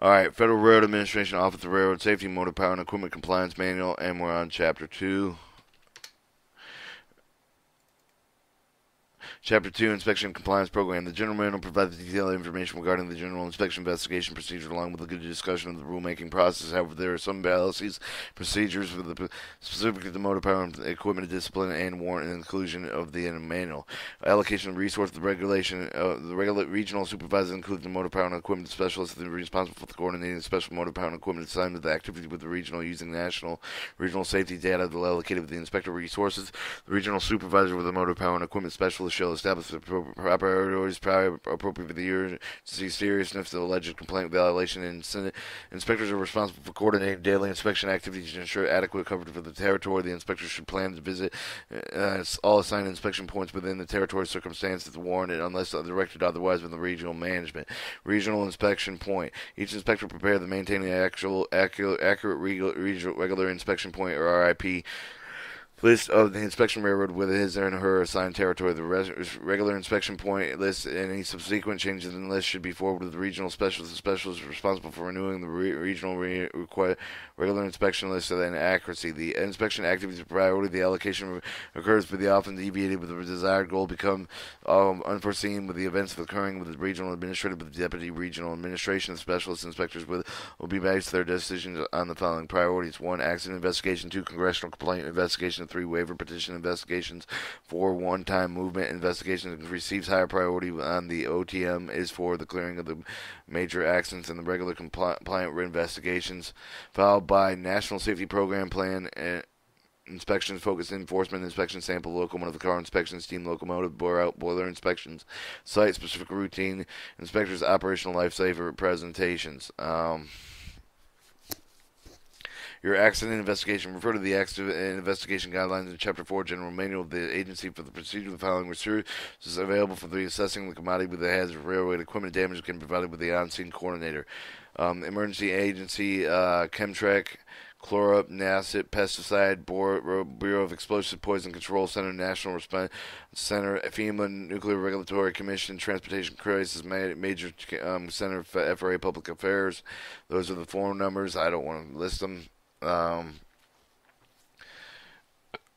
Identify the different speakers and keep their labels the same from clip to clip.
Speaker 1: Alright, Federal Railroad Administration Office of Railroad Safety, Motor Power and Equipment Compliance Manual, and we're on Chapter 2. Chapter 2, Inspection and Compliance Program. The General Manual provides detailed information regarding the general inspection investigation procedure along with a good discussion of the rulemaking process. However, there are some policies, procedures for the specific to the motor power and equipment discipline and warrant an inclusion of the manual. Allocation of resource, the regulation, regional supervisor includes the motor power and equipment specialist responsible for the coordinating special motor power and equipment assigned to the activity with the regional using regional safety data allocated with the inspector resources. The regional supervisor with the motor power and equipment specialist shall establish the proper priorities appropriate for the urgency, seriousness of the alleged complaint violation, and inspectors are responsible for coordinating daily inspection activities to ensure adequate coverage for the territory. The inspectors should plan to visit all assigned inspection points within the territory circumstances warranted unless directed otherwise by the regional management. Regional inspection point. Each inspector prepare the maintaining accurate regular inspection point or RIP list of the inspection railroad with his and her assigned territory. The regular inspection point list and any subsequent changes in the list should be forwarded to the regional specialist. The specialist is responsible for renewing the regional regular inspection list and accuracy. The inspection activities priority. The allocation occurs with the often deviated with the desired goal become unforeseen with the events occurring with the regional administrative with the deputy regional administration. The specialist inspectors will be based their decisions on the following priorities: 1. Accident investigation. 2. Congressional complaint investigation. 3. Waiver petition investigations. 4. One-time movement investigations. Receives higher priority on the OTM is for the clearing of the major accidents and the regular compliant investigations, followed by National Safety Program Plan inspections, focus enforcement inspection, sample locomotive car inspections, steam locomotive boiler inspections, site specific routine inspectors, operational lifesaver presentations. Your accident investigation. Refer to the accident investigation guidelines in Chapter 4, General Manual of the Agency for the procedure. The following resources available for the assessing the commodity with the hazard of railroad equipment damage can be provided with the on-scene coordinator. Emergency Agency, Chemtrack, Chlorup, NASIT, Pesticide, Bureau of Explosive Poison Control Center, National Response Center, FEMA, Nuclear Regulatory Commission, Transportation Crisis Major Center, FRA Public Affairs. Those are the phone numbers. I don't want to list them.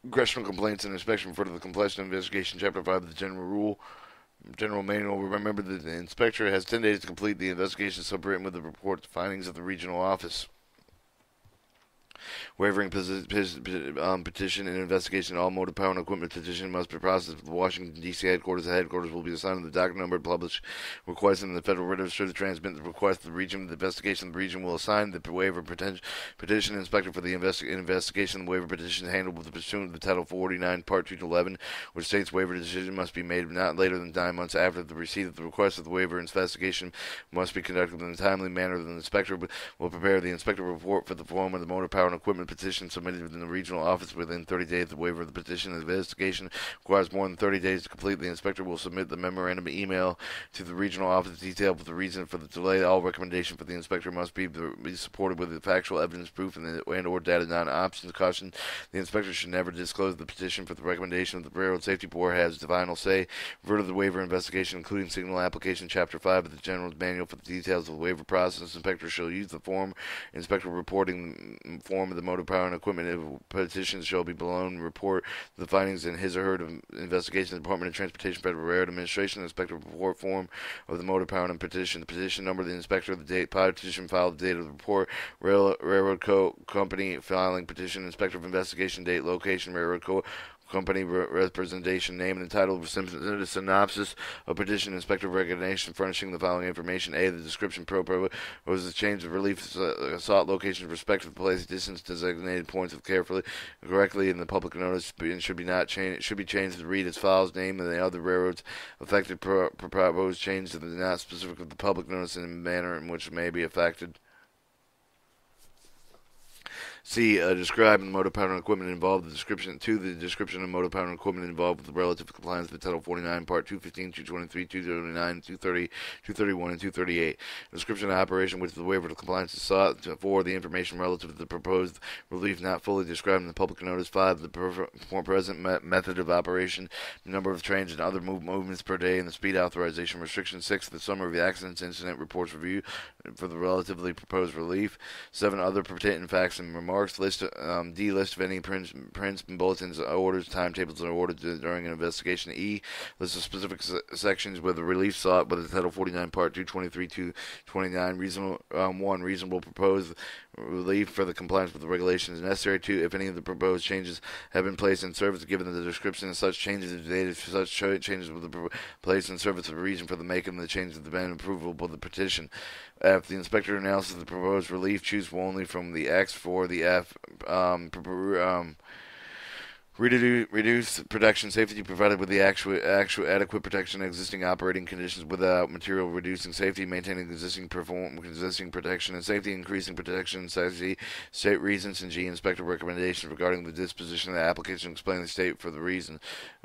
Speaker 1: Congressional complaints and inspection refer to the completion investigation, Chapter 5 of the General Manual. Remember that the inspector has 10 days to complete the investigation subwritten with the report findings of the regional office. Wavering petition and investigation. All motor power and equipment petition must be processed with the Washington, D.C. headquarters. The headquarters will be assigned the docket number published, requesting the Federal Register to transmit the request to the region. The investigation, the region will assign the waiver petition inspector for the investigation. The waiver petition is handled with pursuant to Title 49, Part 2 to 11, which states waiver decision must be made not later than 9 months after the receipt of the request of the waiver. Investigation must be conducted in a timely manner. The inspector will prepare the inspector report for the form of the motor power and equipment petition submitted within the regional office within 30 days of the waiver of the petition. The investigation requires more than 30 days to complete. The inspector will submit the memorandum email to the regional office detailed with the reason for the delay. All recommendation for the inspector must be supported with the factual evidence, proof, and or data non-options. Caution: the inspector should never disclose the petition for the recommendation of the Railroad Safety Board has the final say. Refer to the waiver investigation, including signal application, Chapter 5 of the General Manual for the details of the waiver process. Inspector shall use the form inspector reporting form of the motor power and equipment petitions shall be below and report the findings in his or her investigation. The Department of Transportation Federal Railroad Administration inspector report form of the motor power and petition. The petition number, the inspector, the date petition filed, the date of the report, railroad company filing petition, inspector of investigation, date, location, railroad company representation, name and title, the synopsis of petition, inspector of recognition, furnishing the following information: A, the description was the change of relief sought, location with respect to the place, distance, designated points of carefully, correctly in the public notice, and should be changed to read as follows: name and the other railroads affected, proposed change to the not specific of the public notice in a manner in which it may be affected. C. Describe the motor power and equipment involved. The description of motor power and equipment involved with the relative compliance with Title 49, Part 215, 223, 229, 230, 231, and 238. Description of operation which the waiver of compliance is sought. 4. The information relative to the proposed relief not fully described in the public notice. 5. The present method of operation, the number of trains and other movements per day, and the speed authorization restriction. 6. The summary of the accidents, incident reports review for the relatively proposed relief. 7. Other pertinent facts and remarks. D. List of any prints, bulletins, orders, timetables, and orders during an investigation. E. List of specific sections where the relief sought, whether Title 49, Part 223, 229, 1. Reasonable proposed relief for the compliance with the regulations necessary. 2. If any of the proposed changes have been placed in service, given the description of such changes, the data for such changes with the placed in service of the reason for the making of the changes have been approvable of the petition. If the inspector analysis of the proposed relief, choose only from the X. For the F. Reduce protection safety provided with the actual adequate protection of existing operating conditions without material reducing safety, maintaining existing protection and safety, increasing protection and safety, state reasons, and G. Inspector recommendations regarding the disposition of the application, explain the state for the reason.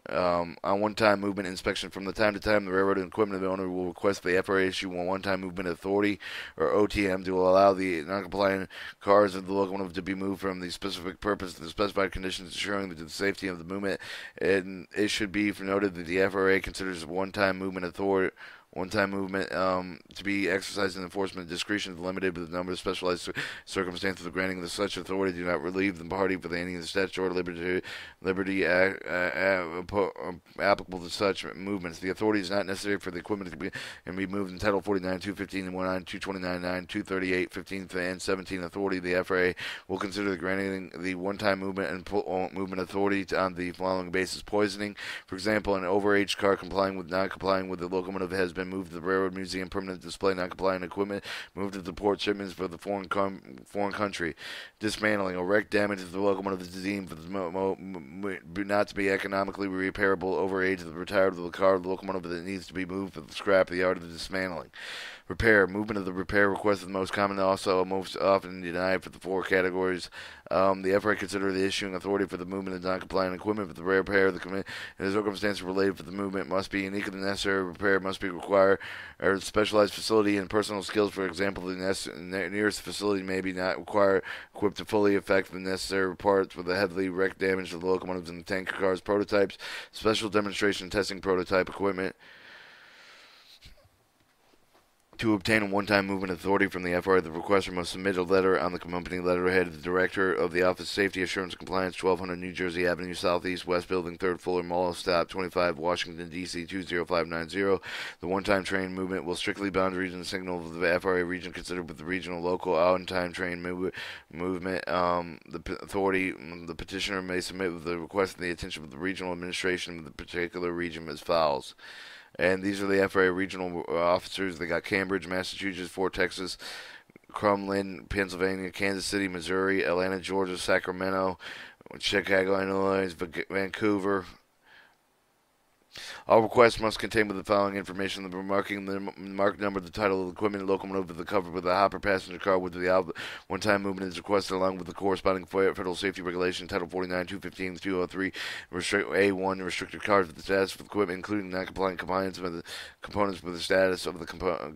Speaker 1: On one-time movement inspection, from the time to time, the railroad and equipment owner will request the FRA issue a one-time movement authority, or OTM, to allow the non-compliant cars of the locomotive to be moved from the specific purpose to the specified conditions, ensuring the safety of the movement. And it should be noted that the FRA considers one-time movement authority to be exercised in enforcement. Discretion is limited, but the number of specialized circumstances of granting such authority do not relieve the party for any of the statutory liberty applicable to such movements. The authority is not necessary for the equipment to be moved in Title 49, 215, 19, 229, 9, 238, 15, and 17 authority. The FRA will consider the granting the one-time movement and movement authority on the following basis: poisoning. For example, an overaged car not complying with the locomotive has been moved to the railroad museum, permanent display, non-compliant equipment moved to the port, shipments for the foreign country. Dismantling. A wreck damage to the locomotive is deemed for the not to be economically repairable. Overage of the retired of the car, the locomotive that needs to be moved for the scrap, the art of the dismantling. Repair. Movement of the repair request is the most common, also most often denied for the 4 categories. The FRA consider the issuing authority for the movement of non-compliant equipment for the repair. The circumstances related for the movement must be uniquely necessary. Repair must be required or specialized facility and personal skills. For example, the nearest facility may be not equipped to fully effect the necessary parts with the heavily wrecked damage to the locomotives and the tanker cars. Prototypes. Special demonstration testing prototype equipment. To obtain a one-time movement authority from the FRA, the requester must submit a letter on the accompanying letterhead of the Director of the Office of Safety Assurance and Compliance, 1200 New Jersey Avenue Southeast, West Building, 3rd Fuller Mall, Stop 25, Washington, D.C. 20590. The one-time train movement will strictly boundaries and signal of the FRA region considered with the regional, local, on-time train movement. The petitioner may submit with the request in the attention of the regional administration of the particular region as follows. And these are the FRA regional officers. They got Cambridge, Massachusetts, Fort Texas, Crumlin, Pennsylvania, Kansas City, Missouri, Atlanta, Georgia, Sacramento, Chicago, Illinois, Vancouver. All requests must contain with the following information: the mark number, the title of the equipment, locomotive with the cover with the hopper, passenger car with the one-time movement is requested along with the corresponding federal safety regulation, Title 49, 215, 203, A1, restricted cars with the status of the equipment, including non-compliant compliance with the components with the status of the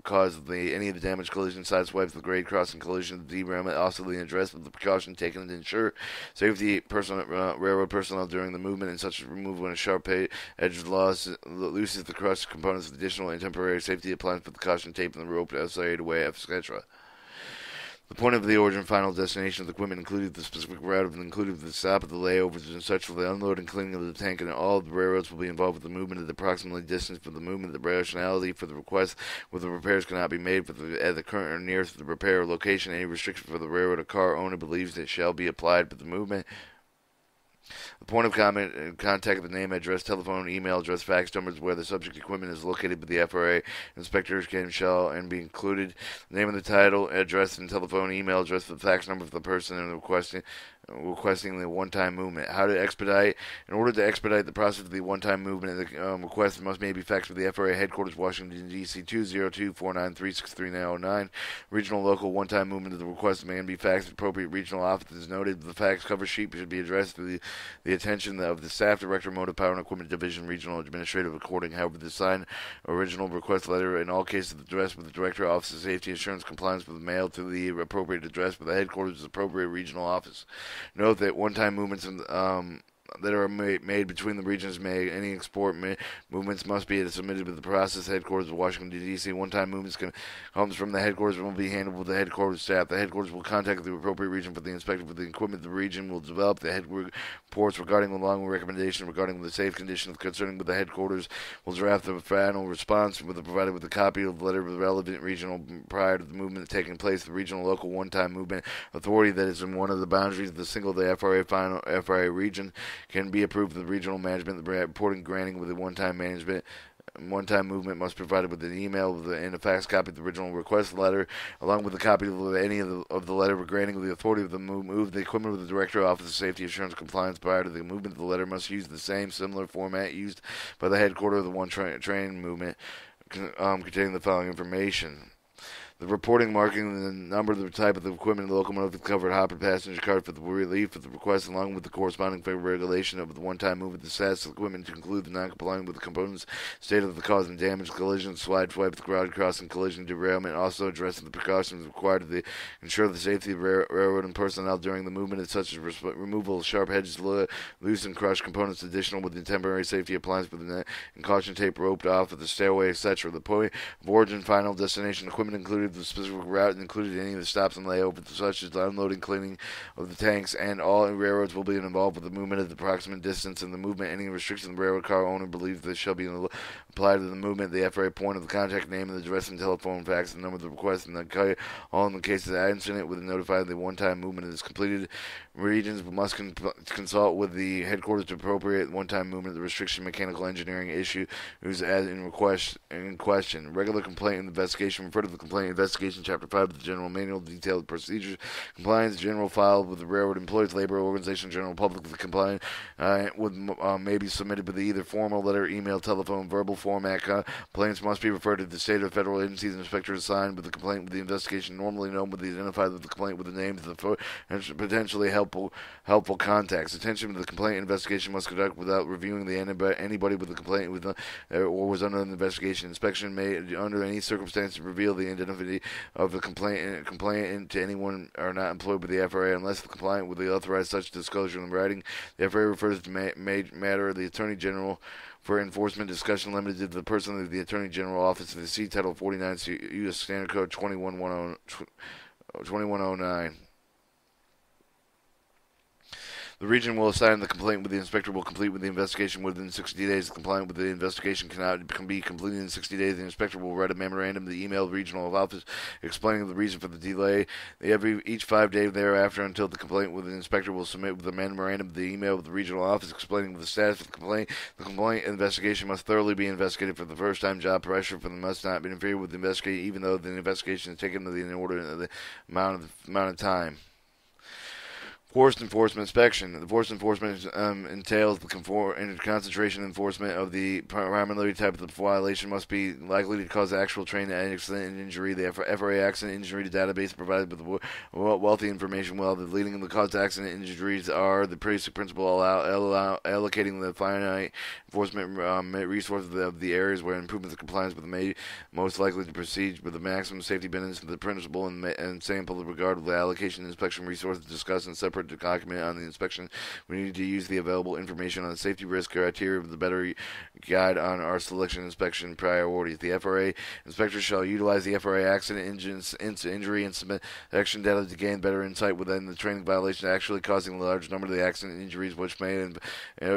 Speaker 1: cause of any of the damage, collision, side swipes, the grade crossing, collision, the derailment, also the address of the precaution taken to ensure safety railroad personnel during the movement, and such as removal when a sharp edge of the law looses the crushed components of additional and temporary safety appliance with the caution tape and the rope SIA away, etc. The point of the origin final destination of the equipment included the specific route included the stop of the layovers and such for the unload and cleaning of the tank, and all of the railroads will be involved with the movement of the approximately distance for the movement of the rationality for the request where the repairs cannot be made at the current or nearest the repair location. Any restriction for the railroad or car owner believes that shall be applied for the movement. The point of contact, the name, address, telephone, email address, fax numbers where the subject equipment is located with the FRA. Inspectors shall be included. The name of the title, address, and telephone, email address, the fax number of the person in the requesting requesting the one-time movement. How to expedite. In order to expedite the process of the one-time movement, the request must be faxed to the FRA headquarters, Washington, D.C. 202-493-6309. Regional local one-time movement of the request may be faxed to appropriate regional offices. Noted, the fax cover sheet should be addressed to the attention of the Staff Director, Motive Power and Equipment Division, Regional Administrative Recording. However, the signed original request letter in all cases addressed with the Director, Office of Safety Assurance Compliance with the mail to the appropriate address with the headquarters' appropriate regional office. Note that one-time movements that are made between the regions any export movements must be submitted with the process headquarters of Washington, D.C. One-time movements comes from the headquarters and will be handled with the headquarters staff. The headquarters will contact the appropriate region for the inspection for the equipment. The region will develop the reports regarding along with recommendation regarding the safe conditions concerning with the headquarters will draft the final response provided with a copy of the letter of the relevant regional prior to the movement taking place. The regional local one-time movement authority that is in one of the boundaries of the FRA region can be approved of the regional management. The reporting granting with the one-time movement must be provided with an email and a fax copy of the original request letter, along with a copy of any of the letter granting the authority of the move the equipment with the Director, Office of Safety Assurance Compliance prior to the movement. The letter must use the similar format used by the headquarters of the train movement, containing the following information: the reporting marking the number, the type of the equipment, the locomotive, covered hopper, passenger car for the relief of the request, along with the corresponding regulation of the one-time movement, the status of the equipment to include the non-complying with the components, state of the cause and damage, collision, slide swipe, the ground crossing, collision, derailment, also addressing the precautions required to ensure the safety of railroad and personnel during the movement, such as removal of sharp edges, loose and crushed components, additional with the temporary safety appliance with the net and caution tape roped off of the stairway, etc. The point of origin, final destination equipment included the specific route included any of the stops and layovers, such as the unloading, cleaning of the tanks, and all railroads will be involved with the movement at the approximate distance and the movement. Any restriction the railroad car owner believes that shall be applied to the movement. The FRA point of the contact name and the address and telephone fax the number of the request, and all in the case of the incident with notify the one-time movement is completed. Regions must consult with the headquarters to appropriate one-time movement. The restriction mechanical engineering issue is as in question. Regular complaint investigation. Refer to the complaint investigation chapter 5 of the General Manual, detailed procedures, compliance, general file with the railroad employees, labor organization, general public. The complaint may be submitted with either formal letter, email, telephone, verbal format. Complaints must be referred to the state or federal agencies and inspectors assigned with the complaint with the investigation normally known with the identified with the complaint with the names of the potentially helpful contacts. Attention to the complaint investigation must conduct without reviewing anybody with the complaint or was under an investigation. Inspection may under any circumstances reveal the identity of the complainant to anyone are not employed by the FRA unless the compliant with the authorized such disclosure in writing. The FRA refers to matter of the Attorney General for enforcement discussion limited to the person of the Attorney General Office of the C Title 49 U.S. Standard Code 2109. The region will assign the complaint with the inspector will complete with the investigation within 60 days. The complaint with the investigation can be completed in 60 days. The inspector will write a memorandum to the email regional office explaining the reason for the delay. Each 5 days thereafter until the complaint with the inspector will submit with a memorandum to the email with the regional office explaining the status of the complaint. The complaint investigation must thoroughly be investigated for the first time. Job pressure for them must not be interfered with the investigation, even though the investigation is taken in order of the amount of time. Forced enforcement inspection. The forced enforcement entails the concentration enforcement of the primarily type of the violation must be likely to cause actual train accident and injury. The FRA accident injury database provided with wealthy information. Well, the leading the cause accident injuries are the basic principle allocating the finite enforcement resources of the areas where improvements of compliance with the most likely to proceed with the maximum safety benefits of the principle and sample regard of the allocation and inspection resources discussed in separate document on the inspection. We need to use the available information on the safety risk criteria of the better guide on our selection inspection priorities. The FRA inspectors shall utilize the FRA accident injury and submit action data to gain better insight within the training violation actually causing a large number of the accident injuries, which may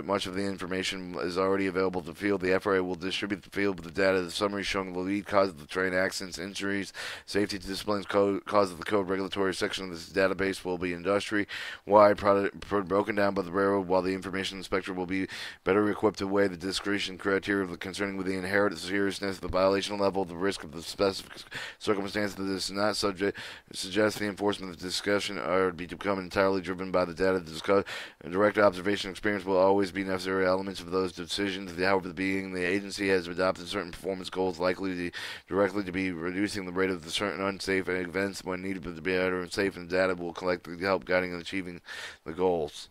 Speaker 1: much of the information is already available to the field. The FRA will distribute the field with the data, the summary showing the lead cause of the train accidents, injuries, safety disciplines, cause of the code regulatory section of this database will be industry. wide, broken down by the railroad, while the information inspector will be better equipped to weigh the discretion criteria concerning with the inherent seriousness of the violation level, the risk of the specific circumstance that is not subject, suggests the enforcement of the discussion are to become entirely driven by the data discussed. Direct observation experience will always be necessary elements of those decisions. However, the agency has adopted certain performance goals likely to directly to be reducing the rate of the certain unsafe events when needed to be better and safe, and data will collect to help guiding and achieving the goals.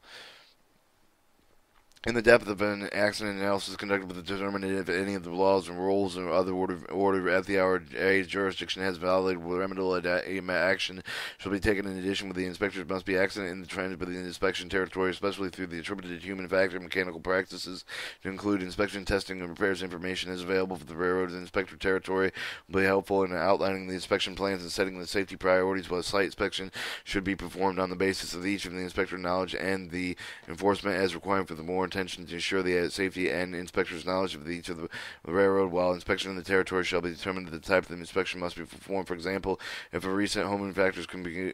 Speaker 1: In the depth of an accident analysis conducted with the determine if any of the laws and rules or other order at the RA jurisdiction has violated remedial action shall be taken. In addition, with the inspectors must be accident in the transit within the inspection territory, especially through the attributed human factor mechanical practices to include inspection, testing, and repairs. Information is available for the railroad and inspector territory will be helpful in outlining the inspection plans and setting the safety priorities, while site inspection should be performed on the basis of each of the inspector knowledge and the enforcement as required for the more intention to ensure the safety and inspector's knowledge of each of the railroad, while inspection in the territory shall be determined. The type of the inspection must be performed. For example, if a recent home factors can be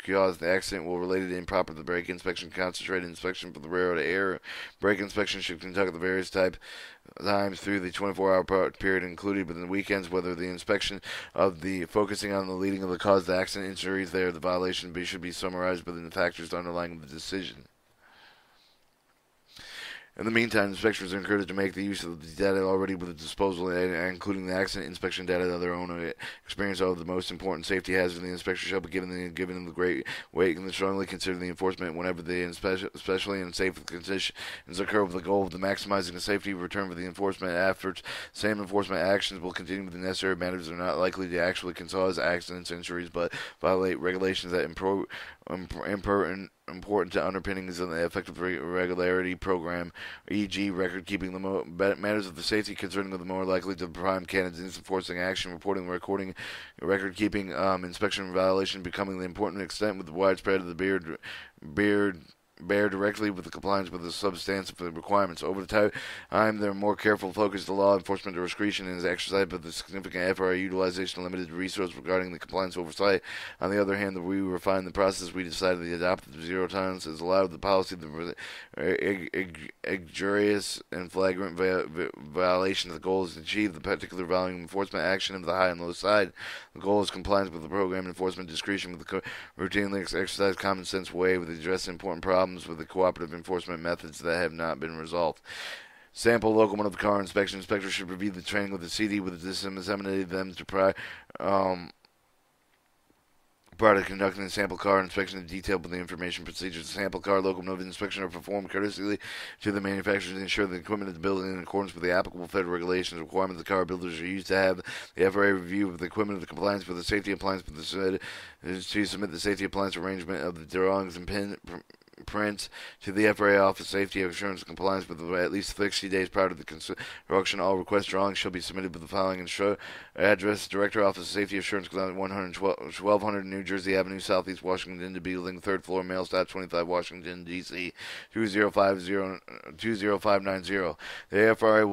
Speaker 1: caused the accident will relate to improper the brake inspection, concentrated inspection for the railroad air brake inspection should conduct the various times through the 24-hour period included within the weekends, whether the inspection of the focusing on the leading of the cause of the accident injuries there, the violation should be summarized within the factors underlying the decision. In the meantime, inspectors are encouraged to make the use of the data already with the disposal, including the accident inspection data of their own experience of the most important safety hazards. The inspector shall be given the great weight and strongly consider the enforcement whenever the especially in safe conditions occur, with the goal of maximizing the safety return for the enforcement efforts. Same enforcement actions will continue with the necessary matters are not likely to actually cause accidents, injuries, but violate regulations that important to underpinnings of the effective regularity program, e.g., record keeping. The matters of the safety concerning the more likely to prime candidates enforcing action, reporting, recording, record keeping, inspection violation becoming the important extent with the widespread of the bear directly with the compliance with the substantive requirements. Over the time, they're more careful focus the law enforcement discretion is exercised, but the significant FRA utilization of limited resource regarding the compliance oversight. On the other hand, we refine the process. We decided to adopt the zero tolerance has allowed the policy the egregious and flagrant violation. The goal is to achieve the particular volume enforcement action of the high and low side. The goal is compliance with the program enforcement discretion with the routinely exercise common sense way with addressing important problems with the cooperative enforcement methods that have not been resolved. Sample locomotive car inspection. Inspectors should review the training with the CD with disseminated them to prior to conducting the sample car inspection in detail with the information procedures. The sample car locomotive inspection are performed courteously to the manufacturers to ensure the equipment is built in accordance with the applicable federal regulations. Requirements the car builders are used to have the FRA review of the equipment of the compliance with the safety appliance with the to submit the safety appliance arrangement of the drawings and prints to the FRA Office Safety Assurance Compliance with at least 60 days prior to the construction. All request drawings shall be submitted with the following address: Director Office of Safety Assurance, 1200 New Jersey Avenue, Southeast Washington, to building 3rd floor, mail stop 25, Washington, D.C. 20590. The FRA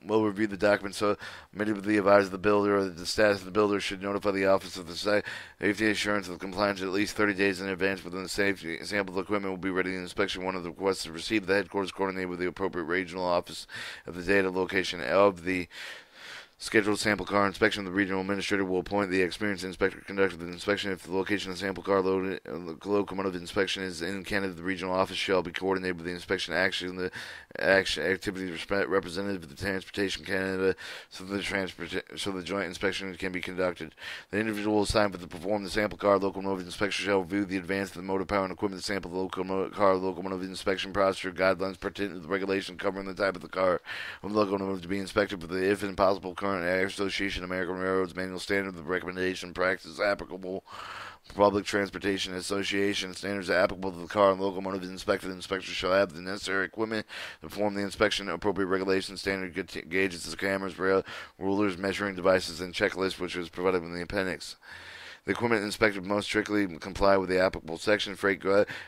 Speaker 1: will review the documents submitted with the advisor of the builder or the status of the builder should notify the Office of the Safety Assurance of compliance at least 30 days in advance. Within the safety sample of equipment will be ready in inspection. One of the requests is received. The headquarters coordinated with the appropriate regional office of the data location of the scheduled sample car inspection. The regional administrator will appoint the experienced inspector to conduct the inspection. If the location of the sample car locomotive inspection is in Canada, the regional office shall be coordinated with the inspection action. The activities representative of the Transportation Canada, so the joint inspection can be conducted. The individual assigned to perform the sample car locomotive inspection shall review the advance of the motor power and equipment sample car locomotive inspection procedure guidelines pertinent to the regulation covering the type of the car of the locomotive to be inspected with the, if possible, current Association of American Railroads manual standard of recommendation practice applicable. Public Transportation Association standards applicable to the car and locomotive inspected. Inspectors shall have the necessary equipment to perform the inspection. Appropriate regulations, standard gauges, cameras, rulers, measuring devices, and checklists, which was provided in the appendix. The equipment inspected must strictly comply with the applicable section, freight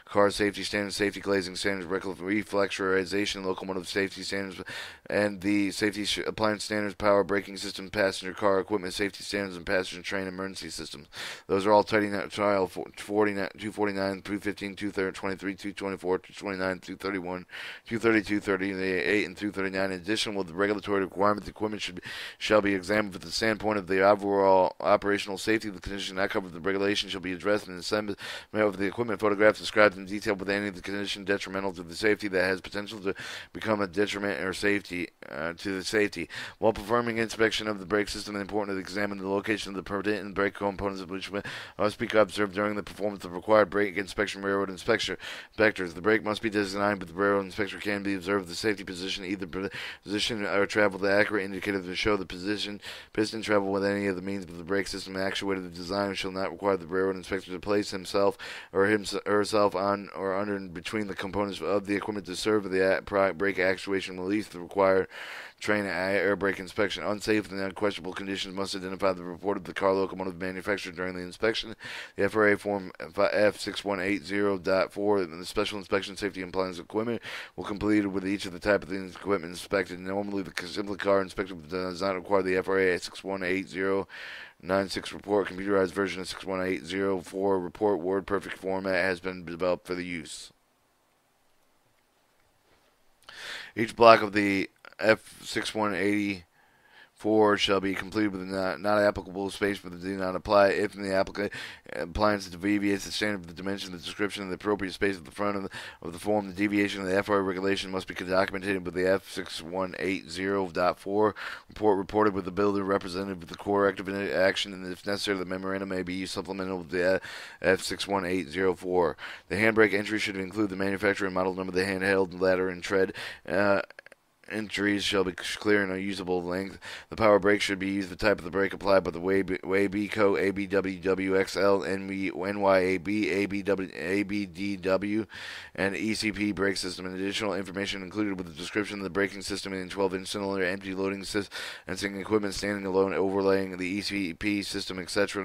Speaker 1: car safety standards, safety glazing standards, reflexurization, locomotive safety standards, and the safety appliance standards, power braking system, passenger car equipment safety standards, and passenger train emergency systems. Those are all Title 249, 215, 223, 224, 229, 231, 232, 38, and 239. In addition, with the regulatory requirement, the equipment shall be examined from the standpoint of the overall operational safety of the condition not covered. The regulation shall be addressed in the assessment of the equipment photographs described in detail with any of the condition detrimental to the safety that has potential to become a detriment or safety to the safety. While performing inspection of the brake system, it is important to examine the location of the pertinent and brake components of which must be observed during the performance of required brake inspection. Railroad inspectors. The brake must be designed, but the railroad inspector can be observed the safety position, either position or travel the accurate indicator to show the position piston travel with any of the means of the brake system actuated. The design shall not require the railroad inspector to place himself or herself on or under and between the components of the equipment to serve the brake actuation release. The required train air brake inspection. Unsafe and unquestionable conditions must identify the report of the car locomotive manufacturer during the inspection. The FRA Form F6180.4 and the Special Inspection Safety and Compliance Equipment will be completed with each of the type of the equipment inspected. Normally, the simple car inspection does not require the FRA 6180.96 report. Computerized version of 61804 report Word Perfect format has been developed for the use. Each block of the F6180 shall be completed with not applicable space but do not apply if in the appliance deviates the standard of the dimension, the description, and the appropriate space at the front of the form. The deviation of the FRA regulation must be documented with the F6180.4 report reported with the builder representative of the corrective action, and if necessary the memorandum may be used supplemental with the F6180.4. The handbrake entry should include the manufacturer and model number of the handheld, ladder, and tread. Entries shall be clear and a usable length. The power brake should be used the type of the brake applied by the WABCO, ABWWXL, NYAB, ABDW, and ECP brake system. And additional information included with the description of the braking system in 12-inch cylinder, empty loading sensing equipment standing alone, overlaying the ECP system, etc.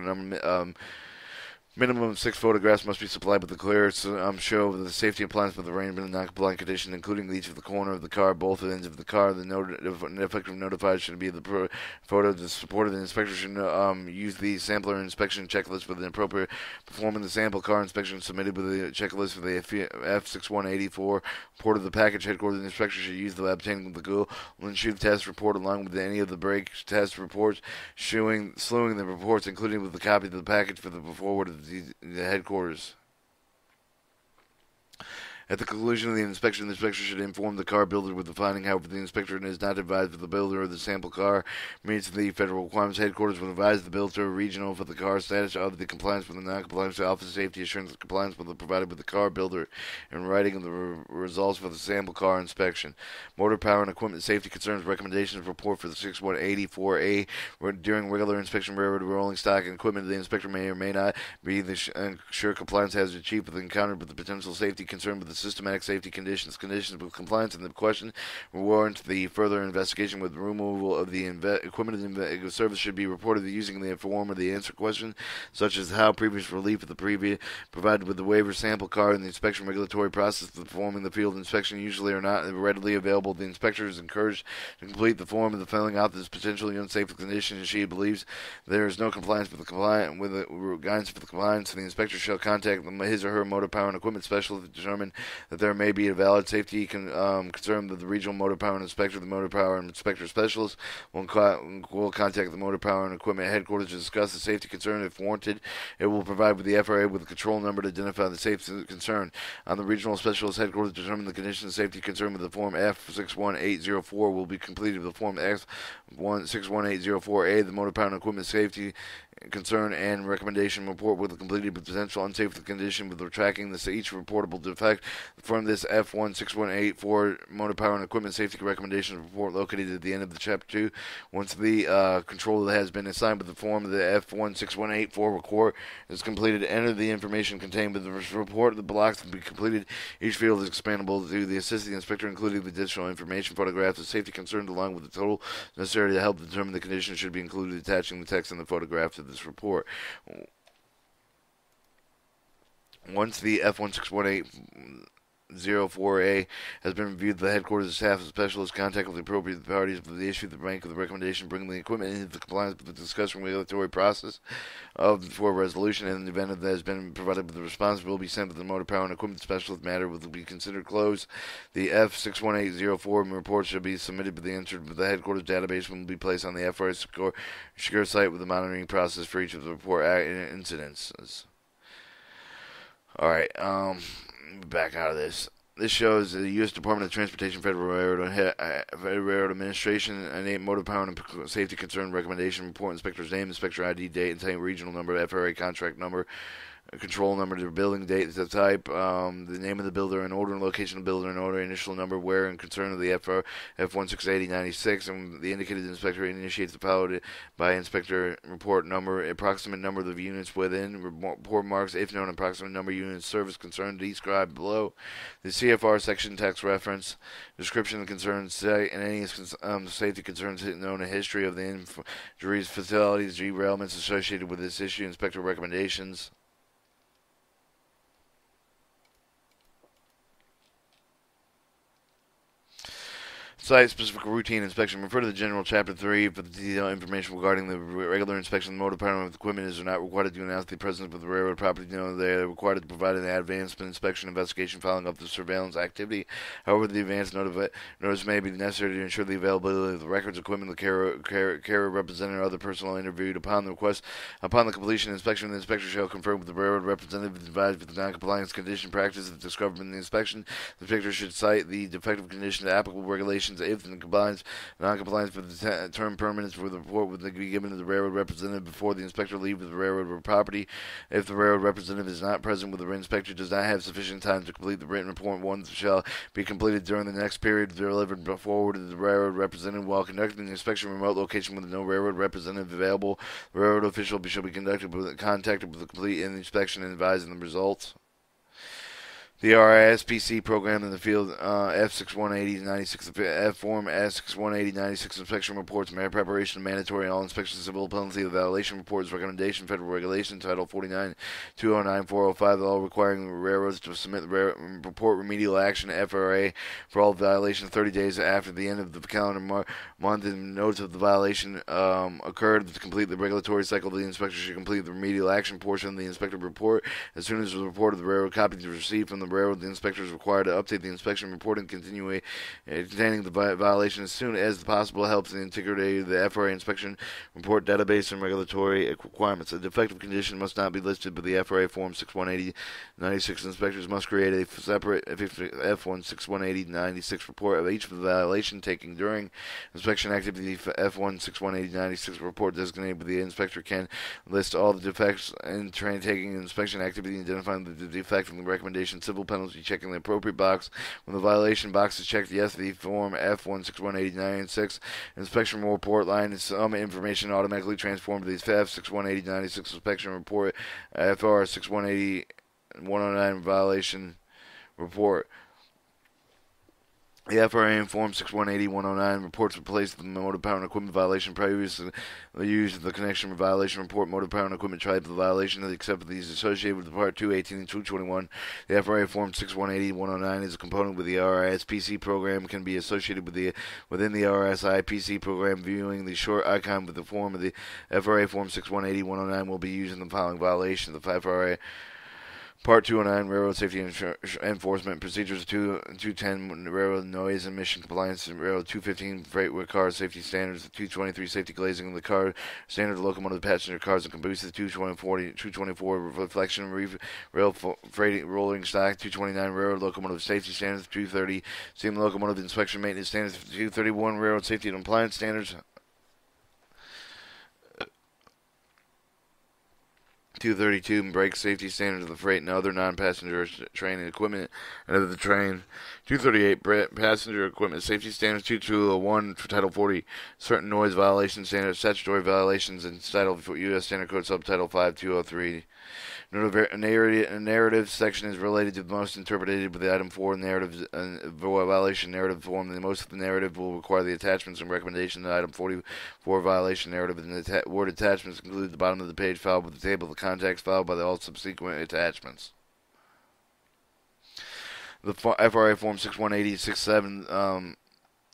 Speaker 1: Minimum of 6 photographs must be supplied with the clear show of the safety appliance with arrangement and non-compliant condition, including each of the corner of the car, both ends of the car. The effective notified should be the photo to support it. The inspector should use the sampler inspection checklist for the appropriate performing the sample car inspection submitted with the checklist for the F6184 report of the package headquarters. The inspector should use the obtaining the Google windshield test report along with any of the brake test reports, slewing the reports, including with the copy of the package for the forward of the headquarters. At the conclusion of the inspection should inform the car builder with the finding. However, the inspector is not advised that the builder of the sample car meets the federal requirements. Headquarters will advise the builder regional for the car status of the compliance with the non-compliance to Office of Safety Assurance compliance with the provided with the car builder in writing of the results for the sample car inspection. Motor power and equipment safety concerns recommendations report for the 6184A during regular inspection railroad rolling stock and equipment. The inspector may or may not be sure compliance has achieved with encountered with the potential safety concern with the systematic safety conditions with compliance, and the question warrant the further investigation with removal of the equipment of service should be reported using the form of the answer question, such as how previous relief of the previous provided with the waiver sample car and the inspection regulatory process of performing the field inspection usually are not readily available. The inspector is encouraged to complete the form of the filling out this potentially unsafe condition and she believes there is no compliance with the guidance for the compliance. The inspector shall contact his or her motor power and equipment specialist to determine that there may be a valid safety concern that the regional motor power and inspector, the motor power and inspector specialist will contact the motor power and equipment headquarters to discuss the safety concern. If warranted, it will provide with the FRA with a control number to identify the safety concern. On the regional specialist headquarters to determine the condition of safety concern with the form F61804 will be completed with the form F61804A, the motor power and equipment safety concern and recommendation report with a completed with potential unsafe condition with tracking each reportable defect from this F16184 motor power and equipment safety recommendation report located at the end of the chapter 2. Once the controller has been assigned with the form of the F16184 report is completed, enter the information contained with the report. The blocks will be completed. Each field is expandable to the assisting inspector, including the additional information, photographs of safety concerns along with the total necessary to help determine the condition should be included attaching the text and the photographs of this report. Once the F161804A has been reviewed, the headquarters staff and specialists contact with the appropriate parties for the issue the rank of the recommendation, bringing the equipment into compliance with the discussion regulatory process for resolution. In the event that has been provided with the response, will be sent to the motor power and equipment specialist. Matter will be considered closed. The F61804 report should be submitted to the entered with the headquarters database and will be placed on the FRA secure site with the monitoring process for each of the report incidences. Alright, back out of this. This shows the U.S. Department of Transportation Federal Railroad Administration, a motor power and safety concern recommendation report, inspector's name, inspector ID date, and regional number, FRA contract number, control number, the building date, the type, the name of the builder, and order and location of the builder, and order, initial number, where, and concern of the F168096, and the indicated inspector initiates the followed by inspector report number, approximate number of units within, report marks, if known, approximate number of units, service concern described below, the CFR section text reference, description of concerns, site, and any safety concerns known in history of the injuries, facilities, derailments associated with this issue, inspector recommendations. Site-specific routine inspection. Refer to the General Chapter 3 for the detailed information regarding the regular inspection of the motor power of equipment. Is not required to announce the presence of the railroad property. No, they are required to provide an advanced inspection investigation following up the surveillance activity. However, the advance notice may be necessary to ensure the availability of the records, equipment, the carrier representative, or other personnel interviewed. Upon the completion of inspection, the inspector shall confirm with the railroad representative advised with the non-compliance condition practice if discovered in the inspection. The inspector should cite the defective condition to applicable regulations. If the non-compliance with the term permanence for the report would be given to the railroad representative before the inspector leaves the railroad property. If the railroad representative is not present, with the inspector does not have sufficient time to complete the written report, one shall be completed during the next period delivered forward to the railroad representative. While conducting the inspection in remote location with no railroad representative available, the railroad official shall be contacted with the complete inspection and advising the results. The RISPC program in the field, F6180-96, F form S6180-96 inspection reports, merit preparation, mandatory all inspection, civil penalty, the violation reports, recommendation, federal regulation, Title 49, 209-405, the law requiring railroads to submit the report remedial action to FRA for all violations 30 days after the end of the calendar month, and notice of the violation occurred. To complete the regulatory cycle, the inspector should complete the remedial action portion of the inspector report. As soon as the report of the railroad copy is received from the railroad, the inspector is required to update the inspection report and continue containing the violation as soon as possible. Helps the integrity of the FRA inspection report database and regulatory requirements. A defective condition must not be listed, but the FRA Form 6180-96 inspectors must create a separate F1680-96 report of each of the violation taken during inspection activity. F1680-96 report designated by the inspector can list all the defects in taking inspection activity, identifying the defect from the recommendation, civil penalty, checking the appropriate box. When the violation box is checked, yes, the form F161896 inspection report line is some information automatically transformed to the F618096 inspection report, FR 6180-109 violation report. The FRA in Form 6180-109 reports replaced the motor power and equipment violation previously used the connection violation report, motor power and equipment type of the violation, except for these associated with the Part 218 and 221. The FRA Form 6180-109 is a component with the RISPC program, can be associated with within the RSIPC program. Viewing the short icon with the form of the FRA Form 6180-109 will be used in the following violation. The FRA Part 209, Railroad Safety Enforcement Procedures, 210, Railroad Noise Emission Compliance, Railroad 215, Freight with Car Safety Standards, 223, Safety Glazing of the Car, Standard Locomotive Passenger Cars and Cabooses, 224, Reflection Rail Freight Rolling Stock, 229, Railroad Locomotive Safety Standards, 230, Steam Locomotive Inspection Maintenance Standards, 231, Railroad Safety and Compliance Standards, 232, brake safety standards of the freight and other non-passenger train and equipment of the train. 238, passenger equipment safety standards. 2201, Title 40, certain noise violation standards, statutory violations, and Title U.S. Standard Code Subtitle 5203. Narrative section is related to the most interpreted with the item 4 narrative violation narrative form. The most of the narrative will require the attachments and recommendations. The item 44 violation narrative and the word attachments include the bottom of the page filed with the table of the contacts followed by all subsequent attachments. The FRA Form 618067,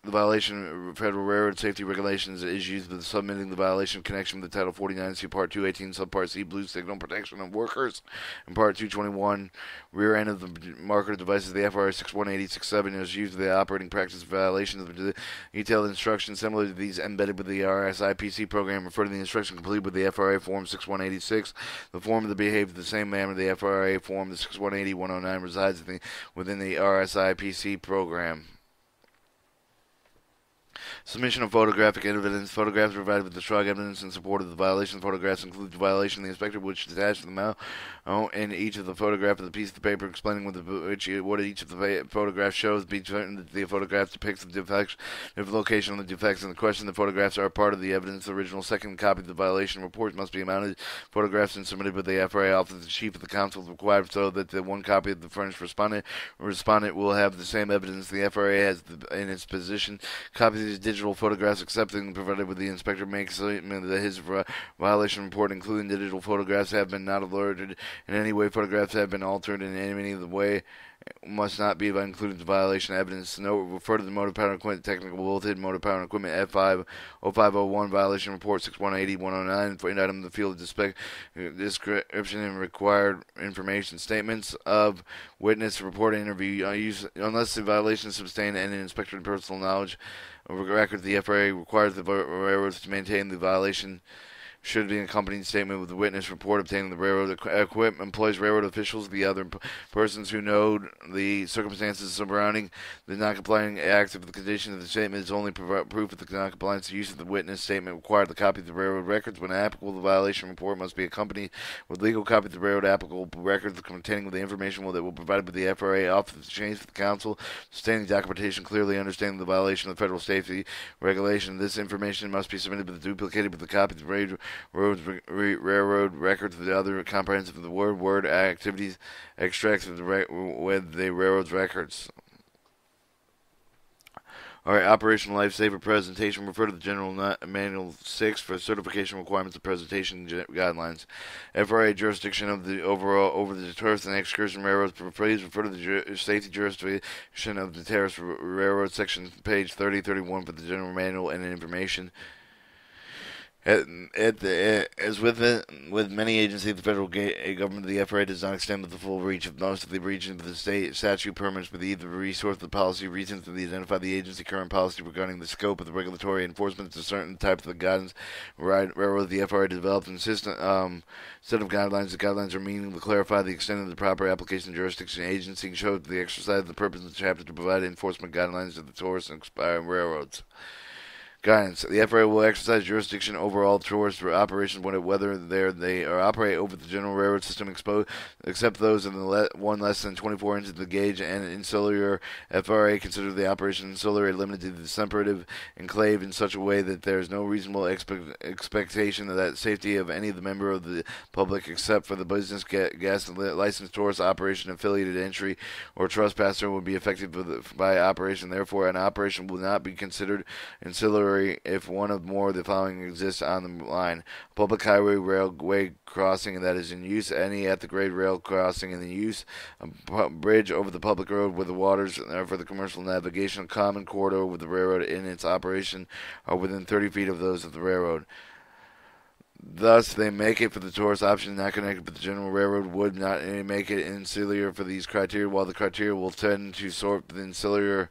Speaker 1: the violation of Federal Railroad Safety Regulations is used with submitting the violation in connection with the Title 49 C Part 218 Subpart C Blue Signal Protection of Workers and Part 221 rear end of the marker devices. The FRA 618067 is used with the operating practice violations of the detailed instructions similar to these embedded with the RSIPC program. Refer to the instruction complete with the FRA Form 6186. The form of the behavior the same manner. The FRA Form 6180-109 resides within the RSIPC program. Submission of photographic evidence. Photographs provided with the strong evidence in support of the violation. Photographs include the violation. The inspector which is attached to the mount in each of the photograph of the piece of the paper explaining what each of the photographs shows. Be certain that the photograph depicts the defects, the location of the defects in the question. The photographs are part of the evidence. The original second copy of the violation report must be mounted. Photographs and submitted with the FRA office of the chief of the council required so that the one copy of the furnished respondent will have the same evidence the FRA has in its position. Copies of these digital photographs accepting provided with the inspector makes statement that his violation report, including digital photographs, have been not alerted in any way. Photographs have been altered in any of the way must not be included the violation evidence. Note, refer to the motor power equipment technical bulletin, motor power equipment F5 0501 violation report 6180-109 for item the field description and required information statements of witness report interview unless the violation is sustained and an inspector personal knowledge of record. The FRA requires the railroads to maintain the violation should be an accompanying statement with the witness report obtaining the railroad equipment employees, railroad officials, the other persons who know the circumstances surrounding the non-complying acts of the condition of the statement is only proof of the non-compliance. The use of the witness statement required the copy of the railroad records. When applicable, the violation report must be accompanied with legal copy of the railroad applicable records containing the information that will be provided with the FRA office of change for the council, sustaining documentation clearly understanding the violation of the federal safety regulation. This information must be submitted with duplicated with the copy of the railroad records of the other comprehensive of the word activities extracts with the railroad's records. Alright, Operational Lifesaver Presentation. Refer to the General Manual 6 for certification requirements of presentation guidelines. FRA jurisdiction of the overall over the tourist and excursion railroads. Please refer to the safety jurisdiction of the tourist railroad section, page 30-31 for the General Manual and information. As with many agencies, the federal government, the FRA does not extend to the full reach of most of the regions of the state. Statute permits with either resource of the policy reasons to identify the agency current policy regarding the scope of the regulatory enforcement to certain types of the guidance railroad. The FRA developed a set of guidelines. The guidelines are meaning to clarify the extent of the proper application jurisdiction agency, show the exercise of the purpose of the chapter to provide enforcement guidelines to the tourist and expiring railroads. Guidance. The FRA will exercise jurisdiction over all tourist operations whether they operate over the general railroad system except those in the one less than 24 inches of the gauge and insular. FRA consider the operation insular limited to the separative enclave in such a way that there is no reasonable expectation of that safety of any of the member of the public except for the business guest licensed tourist operation affiliated entry or trespasser would be affected by operation. Therefore, an operation will not be considered insular if one of more of the following exists on the line: public highway, railway crossing that is in use, any at-the-grade rail crossing in use, a bridge over the public road where the waters for the commercial navigation, a common corridor with the railroad in its operation are within 30 feet of those of the railroad. Thus, they make it for the tourist option not connected with the general railroad would not make it insular for these criteria, while the criteria will tend to sort the insular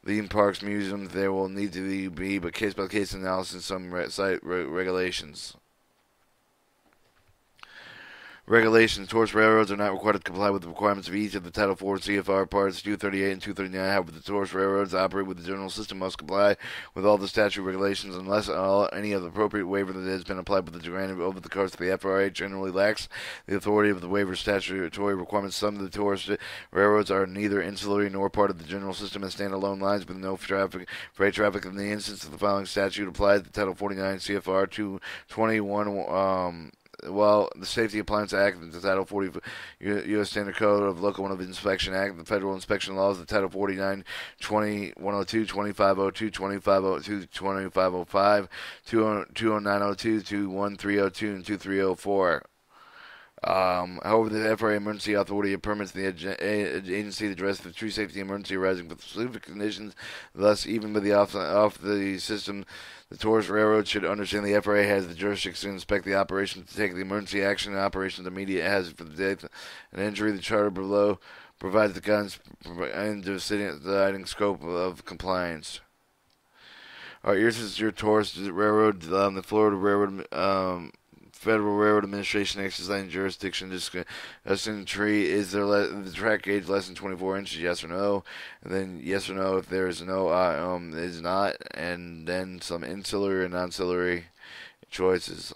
Speaker 1: theme parks, museums. There will need to be but case-by-case analysis in some site regulations. Regulations. Tourist railroads are not required to comply with the requirements of each of the Title IV CFR Parts 238 and 239. However, the tourist railroads that operate with the general system must comply with all the statute regulations unless any of the appropriate waiver that has been applied with the granted over the course of the FRA generally lacks the authority of the waiver statutory requirements. Some of the tourist railroads are neither insular nor part of the general system as standalone lines with no freight traffic. In the instance of the following statute applies to Title 49 CFR 221 well, the Safety Appliance Act, the Title 40 U.S. Standard Code of Local of Inspection Act, the Federal Inspection Laws, the Title 49, 2102, 2502, 2502, 2505, 20902, 21302, and 2304. However, the FRA Emergency Authority permits the agency to address the true safety emergency arising from specific conditions. Thus, even with the off the system, the tourist railroad should understand the FRA has the jurisdiction to inspect the operation, to take the emergency action and operations immediate hazard for the death and injury. The charter below provides the guidance and deciding scope of compliance. Alright, yours is your tourist railroad, the Florida Railroad, Federal Railroad Administration exercising jurisdiction. Discussing tree, is the track gauge less than 24 inches? Yes or no? And then yes or no if there is no, is not. And then some ancillary and ancillary choices.